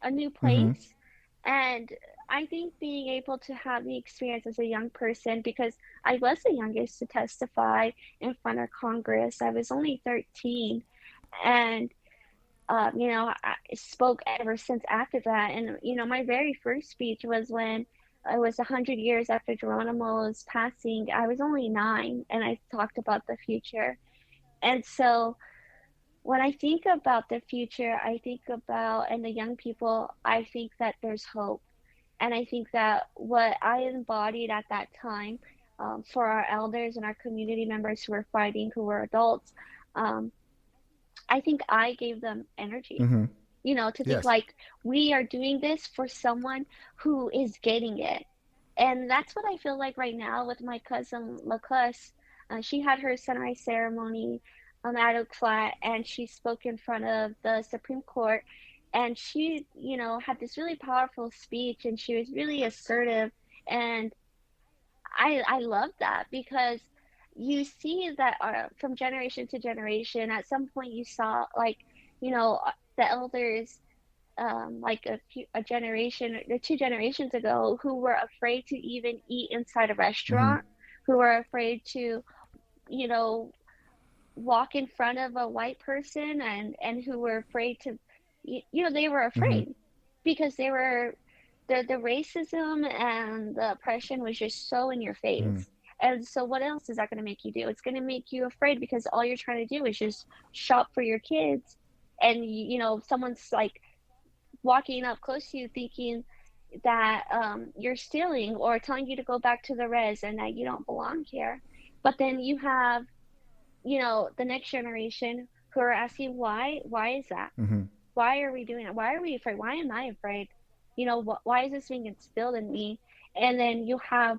a new Mm-hmm. place. And I think being able to have the experience as a young person, because I was the youngest to testify in front of Congress. I was only 13. And, I spoke ever since after that. And, my very first speech was when it was 100 years after Geronimo's passing. I was only 9, and I talked about the future. And so when I think about the future, I think about, and the young people, I think that there's hope. And I think that what I embodied at that time, for our elders and our community members who were fighting, who were adults, um, I think I gave them energy, Mm-hmm. to think Yes. like we are doing this for someone who is getting it. And that's what I feel like right now with my cousin Lacusse. She had her sunrise ceremony at Oak Flat, and she spoke in front of the Supreme Court. and she, had this really powerful speech, and she was really assertive, and I love that because you see that from generation to generation, at some point you saw like, the elders, like a generation or two generations ago, who were afraid to even eat inside a Mm-hmm. restaurant, who were afraid to, you know, walk in front of a white person, and who were afraid to, they were Mm-hmm. afraid because the racism and the oppression was just so in your Mm-hmm. face. And so what else is that going to make you do? It's going to make you afraid because all you're trying to do is just shop for your kids, and someone's like walking up close to you thinking that you're stealing or telling you to go back to the res and that you don't belong here. But then you have, the next generation who are asking why is that? Mm-hmm. Why are we doing it? Why are we afraid? Why am I afraid? Why is this being instilled in me? And then you have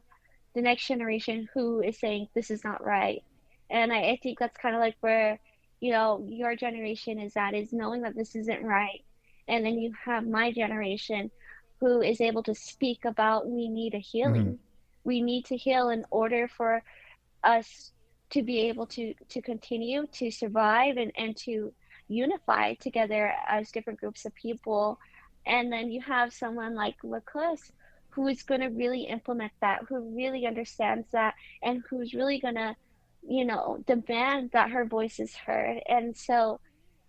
the next generation who is saying this is not right. And I think that's kind of like where, your generation is at, is knowing that this isn't right. And then you have my generation who is able to speak about we need a Mm-hmm. healing. We need to heal in order for us to be able to continue to survive and to unify together as different groups of people. And then you have someone like Lacoste who is going to really implement that, who really understands that, and who's really going to, demand that her voice is heard. And so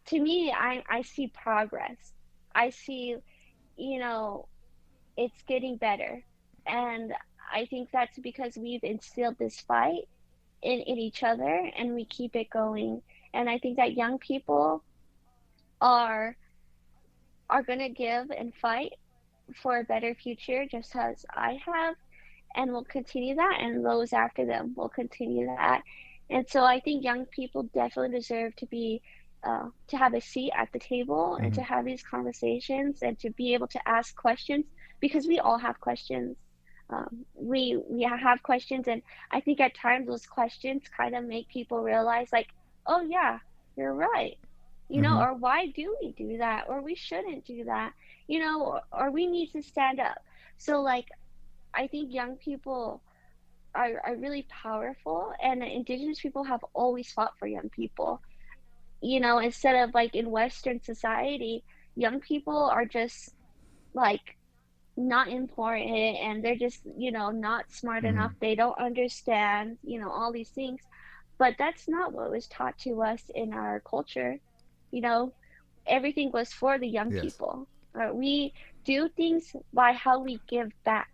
to me, I see progress. I see, you know, it's getting better. And I think that's because we've instilled this fight in each other, and we keep it going. And I think that young people are going to give and fight for a better future, just as I have, and will continue that, and those after them will continue that. And so I think young people definitely deserve to have a seat at the table and Mm-hmm. to have these conversations and to be able to ask questions, because we all have questions. We have questions, and I think at times those questions kind of make people realize, like, oh yeah, you're right, Mm-hmm. or why do we do that, or we shouldn't do that, or we need to stand up. So like, I think young people are really powerful, and indigenous people have always fought for young people. Instead of like in Western society, young people are just like not important, and they're just, not smart Mm-hmm. enough. They don't understand, all these things. But that's not what was taught to us in our culture. You know, everything was for the young Yes. people. We do things by how we give back,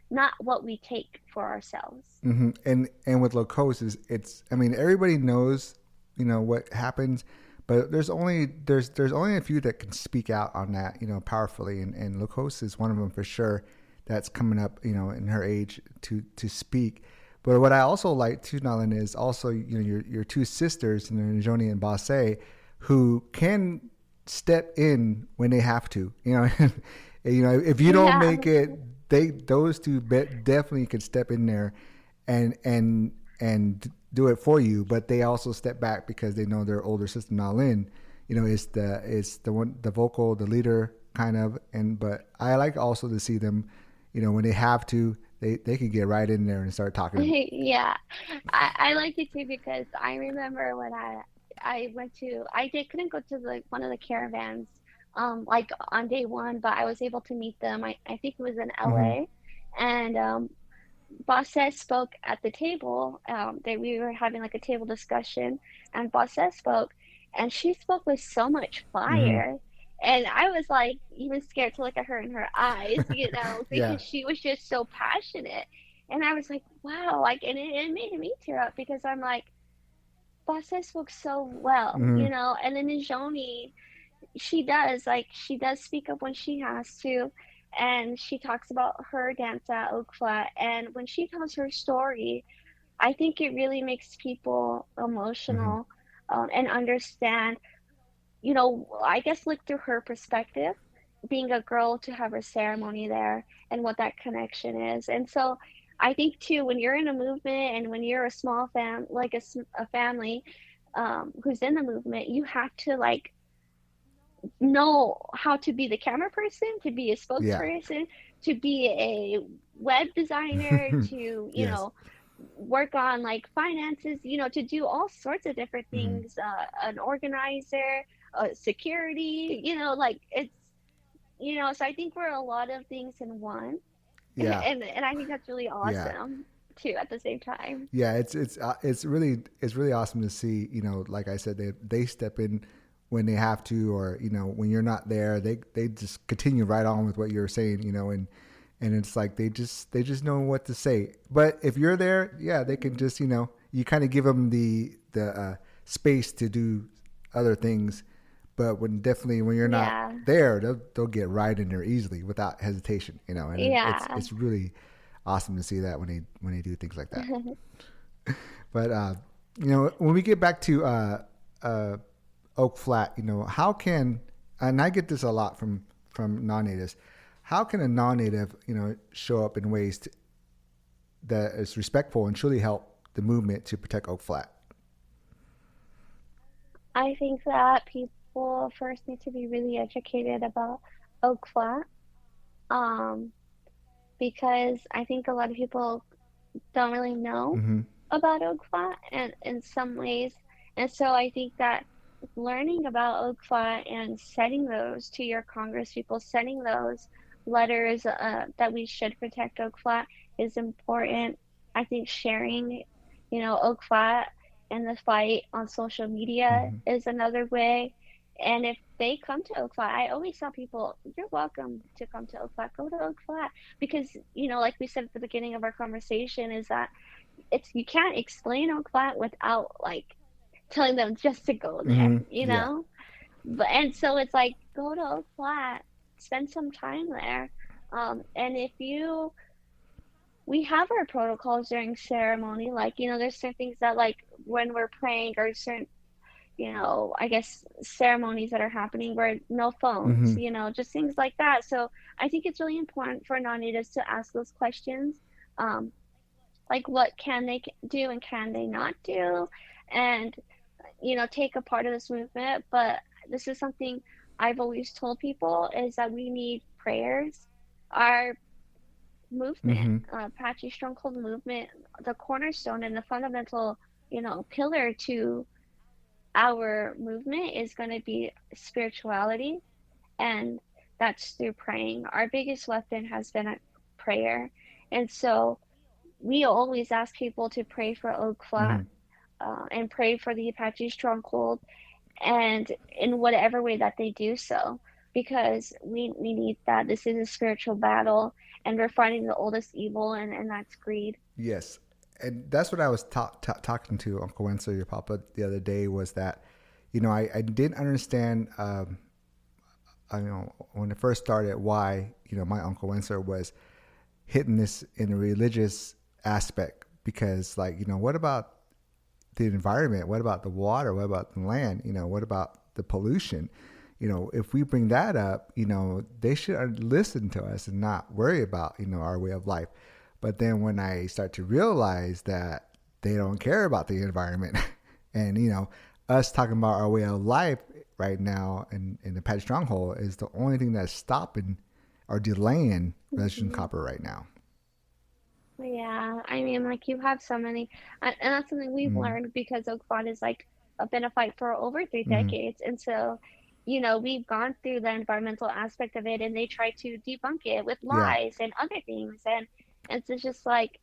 not what we take for ourselves. Mm-hmm. And with Locos is it's I mean everybody knows what happens, but there's only a few that can speak out on that powerfully, and Locos is one of them for sure. That's coming up in her age to speak. But what I also like too, Nalan, is also your two sisters, Njoni and Basse, who can step in when they have to. If you don't Yeah. make it, those two definitely could step in there and do it for you. But they also step back because they know their older sister Naelyn, is the one, the vocal, the leader kind of. And but I like also to see them, when they have to, they can get right in there and start talking. Yeah, I liked it too because I remember when I couldn't go to the one of the caravans like on day one, but I was able to meet them. I think it was in Mm-hmm. LA, and Bosses spoke at the table. That we were having like a table discussion, and Bosses spoke, and she spoke with so much Mm-hmm. fire. And I was like even scared to look at her in her eyes, Yeah. because she was just so passionate. And I was like, wow, like, and it made me tear up because I'm like, Bosses spoke so well, Mm-hmm. And then Joni, she does speak up when she has to, and she talks about her dance at Oak Flat, and when she tells her story, I think it really makes people Mm-hmm. emotional, and understand, I guess look through her perspective, being a girl, to have her ceremony there and what that connection is. And so I think too, when you're in a movement and when you're a small a family, who's in the movement, you have to like know how to be the camera person, to be a Yeah. spokesperson, to be a web designer, to, Yes. work on like finances, to do all sorts of different Hmm. things, an organizer, security, like it's, so I think we're a lot of things in one. Yeah. And I think that's really Yeah. awesome too at the same time. Yeah, it's really awesome to see. Like I said, they step in when they have to, or when you're not there, they just continue right on with what you're saying. And it's like they just know what to say. But if you're there, yeah, they can Mhm. just you kind of give them the space to do other things. But when you're not Yeah. there, they'll get right in there easily without hesitation. And it's Yeah. it's really awesome to see that when they do things like that. But when we get back to uh, Oak Flat, how can, and I get this a lot from non-natives, how can a non-native show up in ways that is respectful and truly help the movement to protect Oak Flat? I think that people first need to be really educated about Oak Flat, um, because I think a lot of people don't really know Mm-hmm. about Oak Flat and in some ways. And so I think that learning about Oak Flat and sending those to your Congress people, sending those letters that we should protect Oak Flat is important. I think sharing, Oak Flat and the fight on social media Mm-hmm. is another way. And if they come to Oak Flat, I always tell people, you're welcome to come to Oak Flat. Go to Oak Flat because, like we said at the beginning of our conversation, is that it's you can't explain Oak Flat without like telling them just to go there, Mm-hmm. you Yeah. know? But and so it's like go to Oak Flat, spend some time there. And if you we have our protocols during ceremony, like, there's certain things that like when we're praying or certain, I guess ceremonies that are happening where no phones, Mm-hmm. just things like that. So I think it's really important for non-natives to ask those questions. Um, like what can they do and can they not do, and take a part of this movement. But this is something I've always told people is that we need prayers. Our movement, Mm-hmm. Apache Stronghold movement, the cornerstone and the fundamental, pillar to our movement is going to be spirituality, and that's through praying. Our biggest weapon has been prayer, and so we always ask people to pray for Oak Flat, Mm-hmm. and pray for the Apache Stronghold, and in whatever way that they do so, because we need that. This is a spiritual battle, and we're fighting the oldest evil, and that's greed. Yes, and that's what I was talking to Uncle Wenzel, your papa, the other day. Was that I didn't understand. When it first started, why my Uncle Wenzel was hitting this in a religious aspect, because like what about the environment? What about the water? What about the land? What about the pollution? If we bring that up, they should listen to us and not worry about our way of life. But then when I start to realize that they don't care about the environment, and us talking about our way of life right now in the Apache Stronghold is the only thing that's stopping or delaying Resurrection Hmm. Copper right now. Yeah, I mean, like you have so many, and that's something we've Mm-hmm. learned because Oak Flat is like been a fight for over three Mm-hmm. decades, and so we've gone through the environmental aspect of it, and they try to debunk it with Yeah. lies and other things, and it's just like,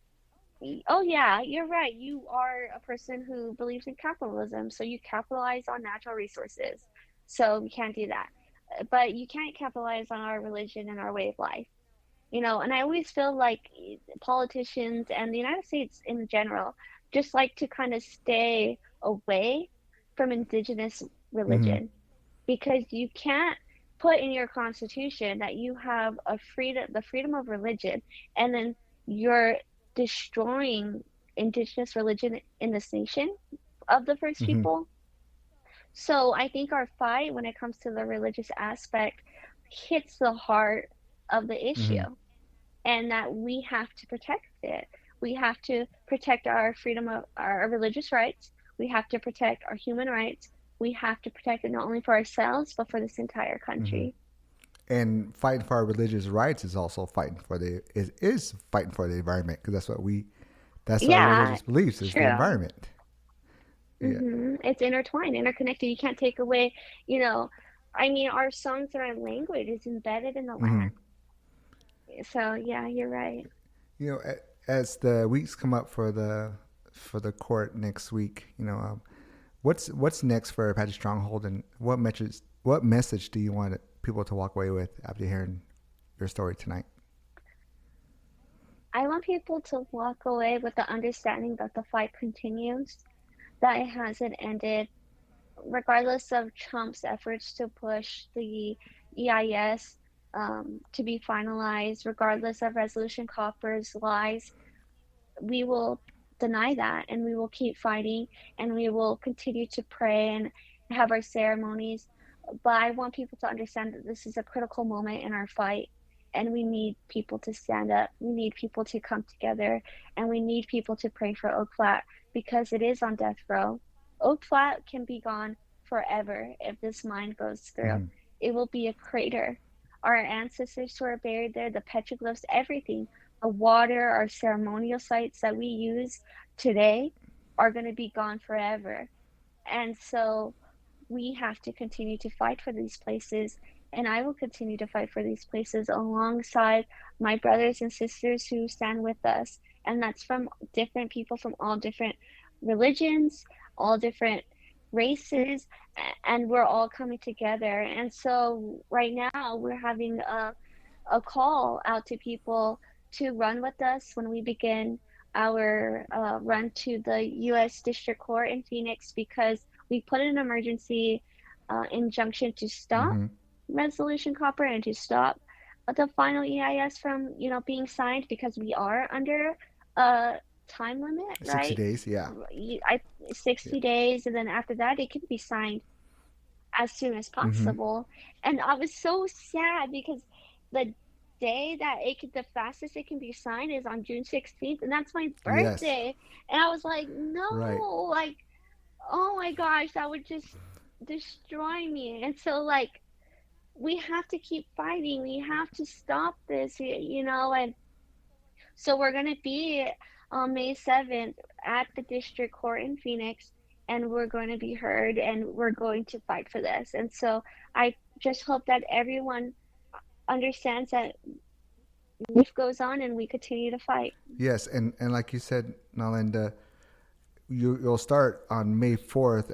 oh yeah, you're right. You are a person who believes in capitalism, so you capitalize on natural resources. So we can't do that. But you can't capitalize on our religion and our way of life. And I always feel like politicians and the United States in general just like to kind of stay away from indigenous Mm-hmm. religion because you can't put in your constitution that you have the freedom of religion, and then you're destroying indigenous religion in this nation of the first Mm-hmm. people. So I think our fight when it comes to the religious aspect hits the heart of the Mm-hmm. issue, and that we have to protect it. We have to protect our freedom of our religious rights. We have to protect our human rights. we have to protect it not only for ourselves, but for this entire Hmm. country. And fighting for our religious rights is also fighting for is fighting for the environment, because that's our Yeah, religious beliefs is the true. environment. Yeah. It's intertwined, interconnected. You can't take away, you know, I mean, our songs and our language is embedded in the Hmm. land. So yeah, you're right. You know, as the weeks come up for the court next week, what's next for Apache Stronghold, and what message do you want people to walk away with after hearing your story tonight? I want people to walk away with the understanding that the fight continues, that it hasn't ended, regardless of Trump's efforts to push the EIS to be finalized, regardless of Resolution Copper's lies. We will deny that, and we will keep fighting, and we will continue to pray and have our ceremonies. But I want people to understand that this is a critical moment in our fight, and we need people to stand up. We need people to come together, and we need people to pray for Oak Flat because it is on death row. Oak Flat can be gone forever if this mine goes through. Hmm. It will be a crater. Our ancestors who are buried there, the petroglyphs, everything, the water, our ceremonial sites that we use today are going to be gone forever. And so we have to continue to fight for these places. And I will continue to fight for these places alongside my brothers and sisters who stand with us. And that's from different people from all different religions, all different races, and we're all coming together. And so right now we're having a call out to people to run with us when we begin our run to the U.S. District Court in Phoenix because we put an emergency injunction to stop Hmm. Resolution Copper and to stop the final EIS from, being signed because we are under a time limit, 60 right? days. Yeah. I Yeah. 60 days, and then after that, it can be signed as soon as Hmm. possible. And I was so sad because the day that the fastest it can be signed is on June 16th, and that's my Yes. birthday. And I was like, Right. no, like, oh my gosh, that would just destroy me. And so, like, we have to keep fighting. We have to stop this. And so we're going to be on May 7th at the district court in Phoenix, and we're going to be heard, and we're going to fight for this. And so I just hope that everyone understands that life goes on and we continue to fight. Yes, and like you said, Nalinda, you'll start on May 4th,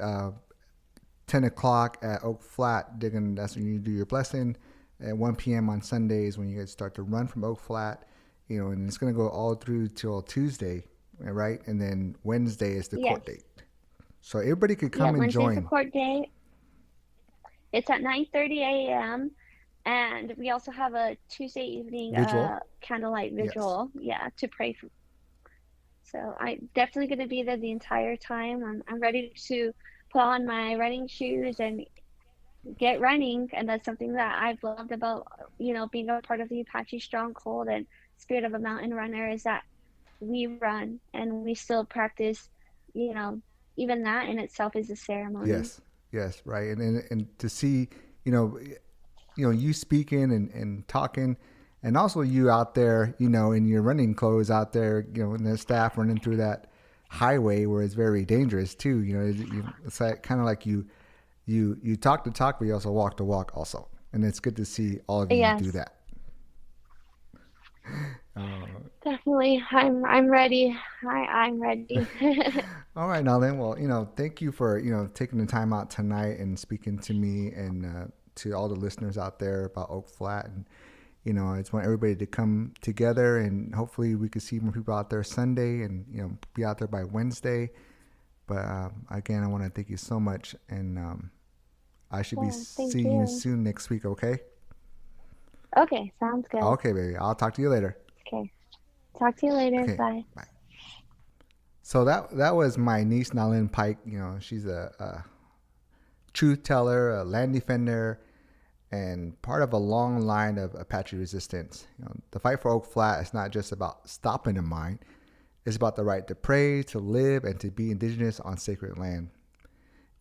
10 o'clock at Oak Flat. Digging. That's when you do your blessing. At 1 p.m. on Sundays, when you guys start to run from Oak Flat, and it's gonna go all through till Tuesday, right? And then Wednesday is the court Yes. date. So everybody could Yeah, come and Wednesday's the join. court date. It's at 9:30 a.m. And we also have a Tuesday evening Visual. candlelight Yes. vigil, yeah, to pray for. So I'm definitely going to be there the entire time. I'm ready to put on my running shoes and get running. And that's something that I've loved about, being a part of the Apache Stronghold and Spirit of a Mountain Runner is that we run and we still practice, you know, even that in itself is a ceremony. Yes. Yes. Right. And to see, you know, you speaking and talking, and also you out there, in your running clothes out there, and the staff running through that highway where it's very dangerous too. It's like kind of like you talk the talk, but you also walk the walk also, and it's good to see all of you do Yes, that. Uh, definitely. I'm ready. I'm ready. all right, now then, well, thank you for taking the time out tonight and speaking to me and to all the listeners out there about Oak Flat. And I just want everybody to come together, and hopefully we could see more people out there Sunday, and be out there by Wednesday. But again, I want to thank you so much, and I should be Yeah, thank seeing you you. soon next week. Okay? Okay, sounds good. Okay, baby. I'll talk to you later. Okay. Talk to you later. Okay. Bye. Bye. So that was my niece Naelyn Pike. She's a truth teller, a land defender, and part of a long line of Apache resistance. The fight for Oak Flat is not just about stopping a mine. It's about the right to pray, to live, and to be indigenous on sacred land.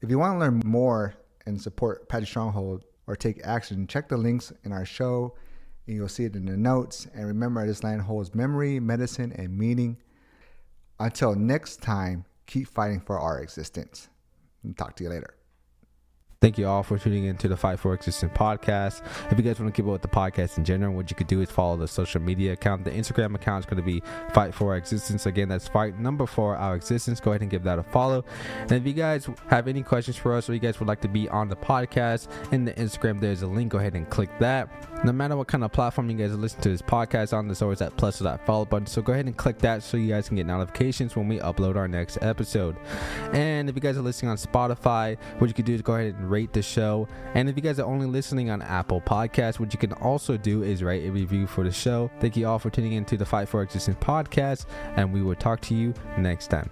If you want to learn more and support Apache Stronghold or take action, check the links in our show and you'll see it in the notes. And remember, this land holds memory, medicine, and meaning. Until next time, keep fighting for our existence. And talk to you later. Thank you all for tuning into the Fight for Existence podcast. If you guys want to keep up with the podcast in general, what you could do is follow the social media account. The Instagram account is going to be Fight for Our Existence. Again, that's Fight number 4 Our Existence. Go ahead and give that a follow. And if you guys have any questions for us or you guys would like to be on the podcast, in the Instagram, there's a link. Go ahead and click that. No matter what kind of platform you guys listen to this podcast on, there's always that plus or that follow button. So go ahead and click that so you guys can get notifications when we upload our next episode. And if you guys are listening on Spotify, what you can do is go ahead and rate the show. And if you guys are only listening on Apple Podcasts, what you can also do is write a review for the show. Thank you all for tuning into the Fight for Existence podcast, and we will talk to you next time.